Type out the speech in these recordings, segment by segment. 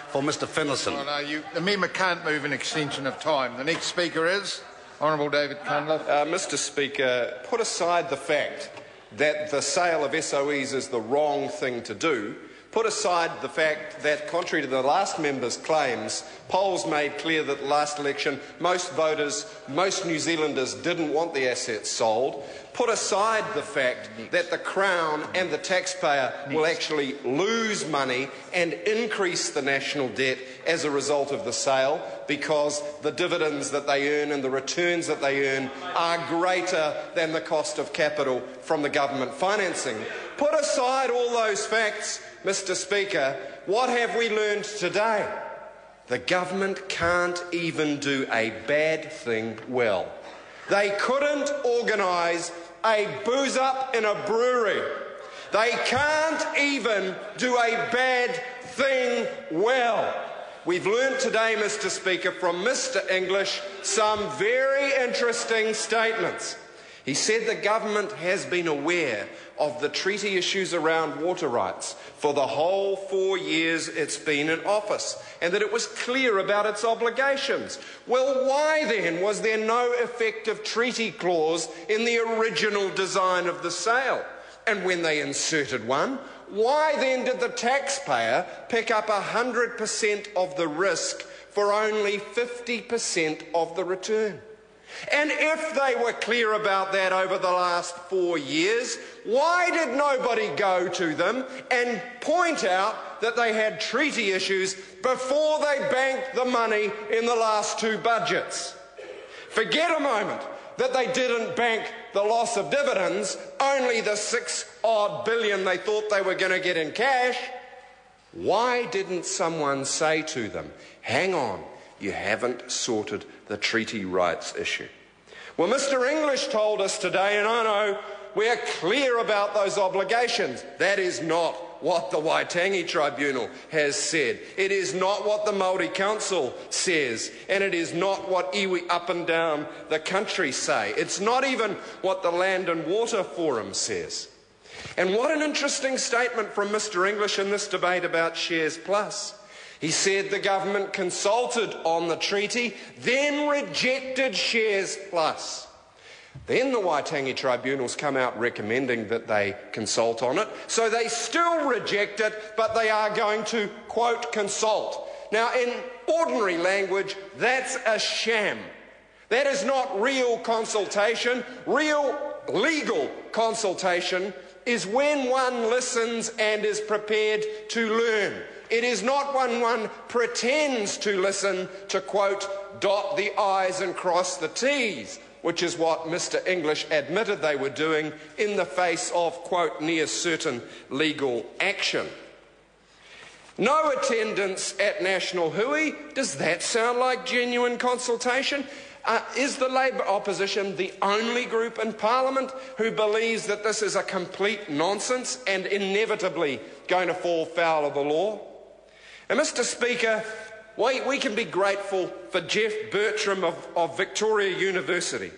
for Mr Finlayson. Well, no, the member can't move an extension of time. The next speaker is Honourable David Cunliffe. Mr Speaker, put aside the fact that the sale of SOEs is the wrong thing to do. Put aside the fact that, contrary to the last member's claims, polls made clear that the last election most voters, most New Zealanders didn't want the assets sold. Put aside the fact that the Crown and the taxpayer will actually lose money and increase the national debt as a result of the sale, because the dividends that they earn and the returns that they earn are greater than the cost of capital from the government financing. Put aside all those facts, Mr Speaker, what have we learned today? The government can't even do a bad thing well. They couldn't organise a booze-up in a brewery. They can't even do a bad thing well. We've learnt today, Mr Speaker, from Mr English some very interesting statements. He said the government has been aware of the treaty issues around water rights for the whole 4 years it's been in office, and that it was clear about its obligations. Well, why then was there no effective treaty clause in the original design of the sale? And when they inserted one, why then did the taxpayer pick up 100% of the risk for only 50% of the return? And if they were clear about that over the last 4 years, why did nobody go to them and point out that they had treaty issues before they banked the money in the last 2 budgets? Forget a moment that they didn't bank the loss of dividends, only the 6-odd billion they thought they were going to get in cash. Why didn't someone say to them, hang on, you haven't sorted the treaty rights issue? Well, Mr English told us today, and I know we're clear about those obligations. That is not what the Waitangi Tribunal has said. It is not what the Māori Council says, and it is not what iwi up and down the country say. It's not even what the Land and Water Forum says. And what an interesting statement from Mr English in this debate about Shares Plus. He said the government consulted on the treaty, then rejected Shares Plus. Then the Waitangi Tribunals come out recommending that they consult on it, so they still reject it, but they are going to, quote, consult. Now, in ordinary language, that's a sham. That is not real consultation. Real legal consultation is when one listens and is prepared to learn. It is not when one pretends to listen to, quote, dot the I's and cross the T's, which is what Mr English admitted they were doing in the face of, quote, near certain legal action. No attendance at National Hui. Does that sound like genuine consultation? Is the Labour opposition the only group in Parliament who believes that this is a complete nonsense and inevitably going to fall foul of the law? And Mr Speaker, we can be grateful for Jeff Bertram of Victoria University,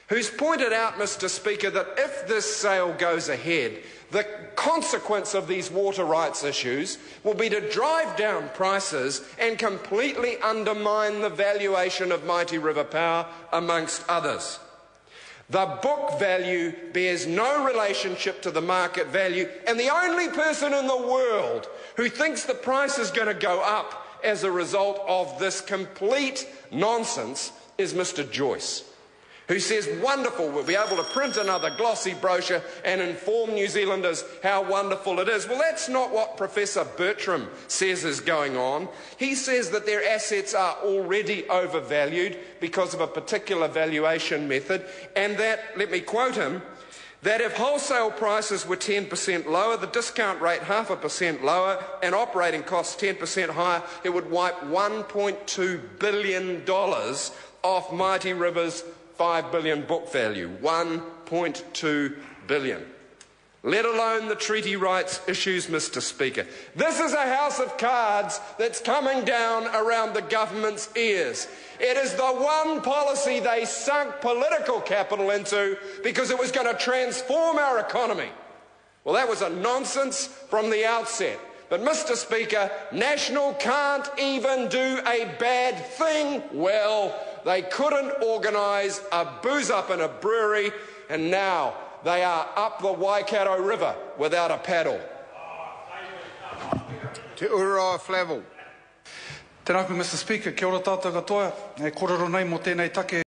who's pointed out, Mr Speaker, that if this sale goes ahead, the consequence of these water rights issues will be to drive down prices and completely undermine the valuation of Mighty River Power, amongst others. The book value bears no relationship to the market value, and the only person in the world who thinks the price is going to go up as a result of this complete nonsense is Mr Joyce, who says, wonderful, we'll be able to print another glossy brochure and inform New Zealanders how wonderful it is. Well, that's not what Professor Bertram says is going on. He says that their assets are already overvalued because of a particular valuation method, and that, let me quote him, that if wholesale prices were 10% lower, the discount rate 0.5% lower, and operating costs 10% higher, it would wipe $1.2 billion off Mighty River's $5 billion book value. $1.2 billion. Let alone the treaty rights issues, Mr Speaker. This is a house of cards that's coming down around the government's ears. It is the one policy they sunk political capital into because it was going to transform our economy. Well, that was a nonsense from the outset. But, Mr. Speaker, National can't even do a bad thing well. They couldn't organise a booze-up in a brewery, and now they are up the Waikato River without a paddle. Te Urawa Flavel. Tēnā koe, Mr. Speaker, kia ora tātou katoa. E kororo nei mo tēnei take